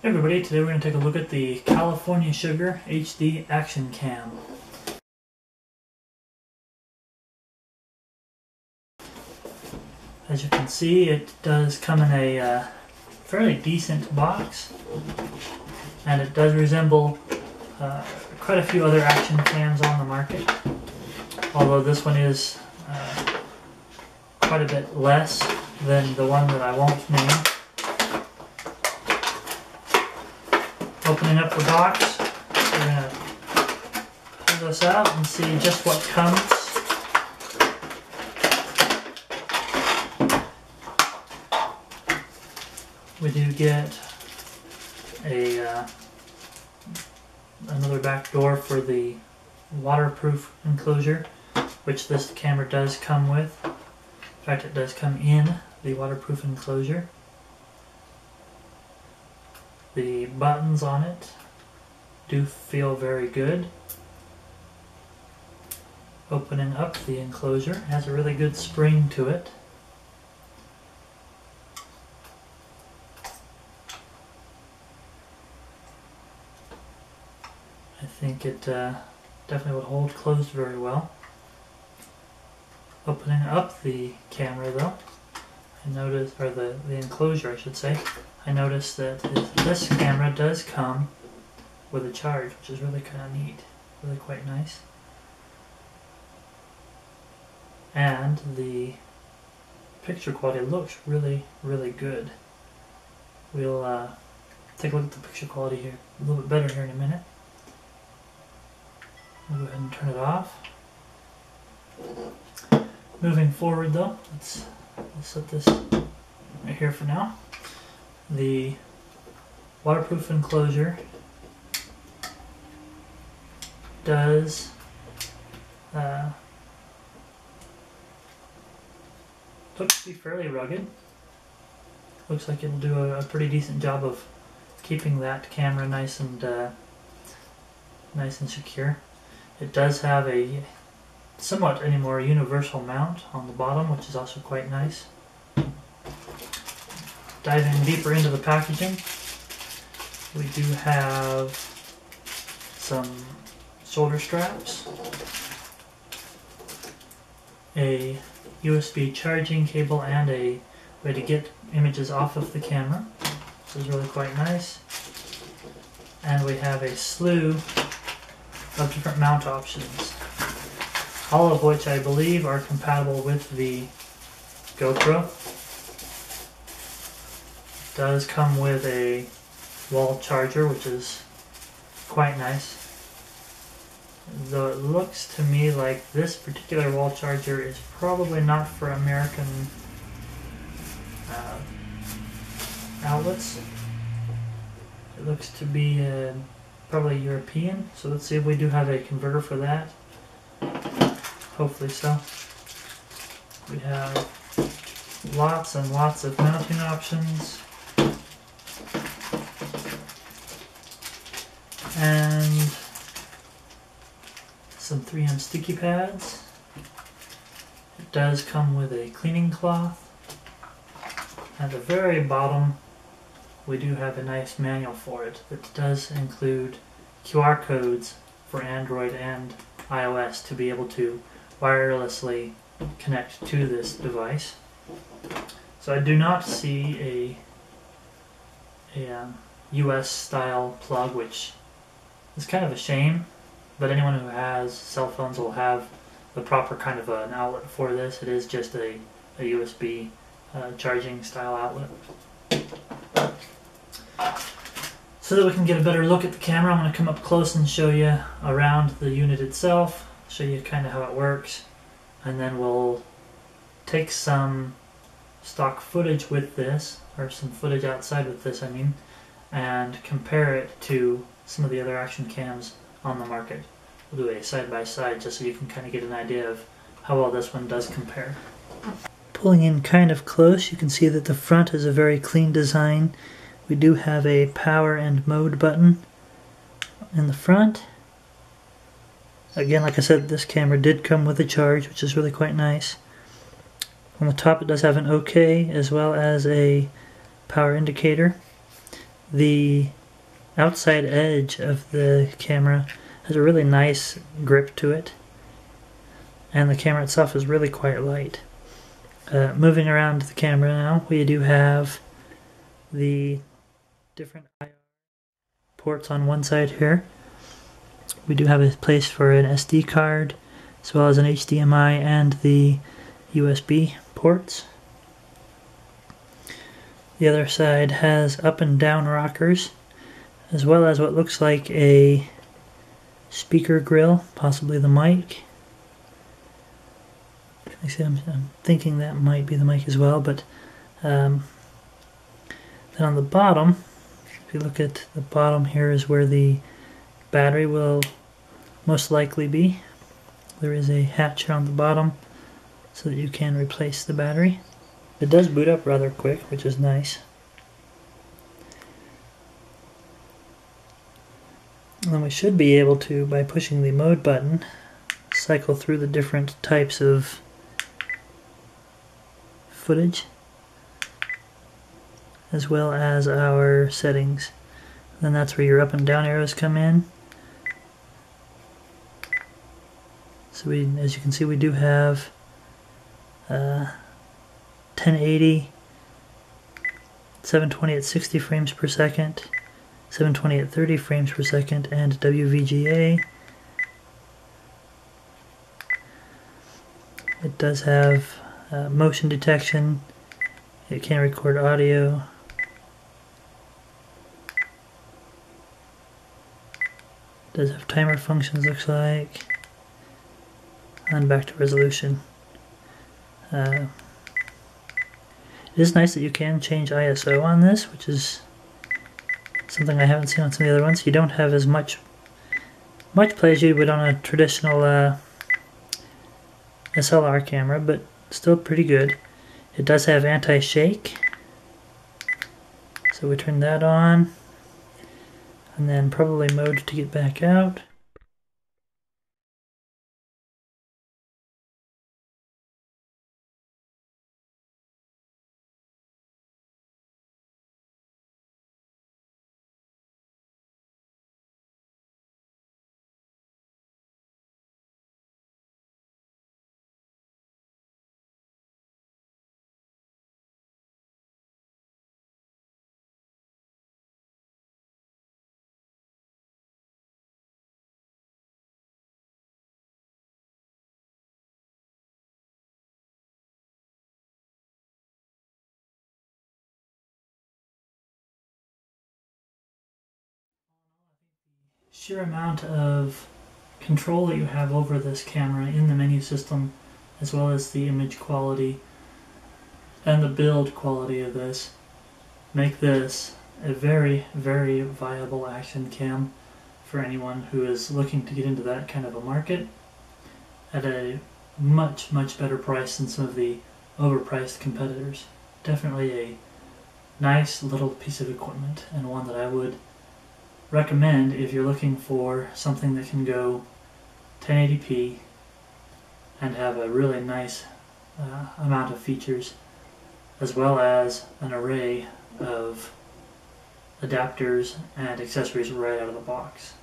Hey everybody, today we're going to take a look at the California Sugar HD Action Cam. As you can see, it does come in a fairly decent box, and it does resemble quite a few other action cams on the market, although this one is quite a bit less than the one that I won't name. Opening up the box, we're going to pull this out and see just what comes. We do get another back door for the waterproof enclosure, which this camera does come with. In fact, it does come in the waterproof enclosure. The buttons on it do feel very good. Opening up the enclosure has a really good spring to it. I think it definitely would hold closed very well. Opening up the camera though, I noticed, or the enclosure I should say, I noticed that this camera does come with a charge, which is really kind of neat, really quite nice. And the picture quality looks really, really good. We'll take a look at the picture quality here a little bit better here in a minute. We'll go ahead and turn it off. Moving forward though, let's set this right here for now. The waterproof enclosure does look to be fairly rugged. Looks like it'll do a pretty decent job of keeping that camera nice and secure. It does have a somewhat any more universal mount on the bottom, which is also quite nice. Diving deeper into the packaging, we do have some shoulder straps, a USB charging cable, and a way to get images off of the camera. This is really quite nice. And we have a slew of different mount options, all of which I believe are compatible with the GoPro. It does come with a wall charger, which is quite nice. Though it looks to me like this particular wall charger is probably not for American outlets. It looks to be probably European, so let's see if we do have a converter for that. Hopefully so. We have lots and lots of mounting options, and some 3M sticky pads. It does come with a cleaning cloth. At the very bottom we do have a nice manual for it that does include QR codes for Android and iOS to be able to wirelessly connect to this device. So I do not see a US style plug, which is kind of a shame, but anyone who has cell phones will have the proper kind of an outlet for this. It is just a USB charging style outlet. So that we can get a better look at the camera, I'm going to come up close and show you around the unit itself, show you kind of how it works, and then we'll take some stock footage with this, or some footage outside with this I mean, and compare it to some of the other action cams on the market. We'll do a side-by-side just so you can kind of get an idea of how well this one does compare. Pulling in kind of close, you can see that the front is a very clean design. We do have a power and mode button in the front. Again, like I said, this camera did come with a charge, which is really quite nice. On the top it does have an OK as well as a power indicator. The outside edge of the camera has a really nice grip to it, and the camera itself is really quite light. Moving around the camera now, we do have the different IR ports on one side here. We do have a place for an SD card, as well as an HDMI and the USB ports. The other side has up and down rockers, as well as what looks like a speaker grill, possibly the mic. Actually, I'm thinking that might be the mic as well, but then on the bottom, if you look at the bottom here, is where the battery will most likely be. There is a hatch here on the bottom so that you can replace the battery. It does boot up rather quick, which is nice. And then we should be able to, by pushing the mode button, cycle through the different types of footage, as well as our settings. And then that's where your up and down arrows come in. So we, as you can see, we do have 1080, 720 at 60 frames per second, 720 at 30 frames per second, and WVGA. It does have motion detection. It can record audio. It does have timer functions, looks like. And back to resolution. It is nice that you can change ISO on this, which is something I haven't seen on some of the other ones. You don't have as much play as you would on a traditional SLR camera, but still pretty good. It does have anti-shake, so we turn that on, and then probably mode to get back out. Sheer amount of control that you have over this camera in the menu system, as well as the image quality and the build quality of this, make this a very, very viable action cam for anyone who is looking to get into that kind of a market at a much, much better price than some of the overpriced competitors. Definitely a nice little piece of equipment, and one that I would recommend if you're looking for something that can go 1080p and have a really nice amount of features, as well as an array of adapters and accessories right out of the box.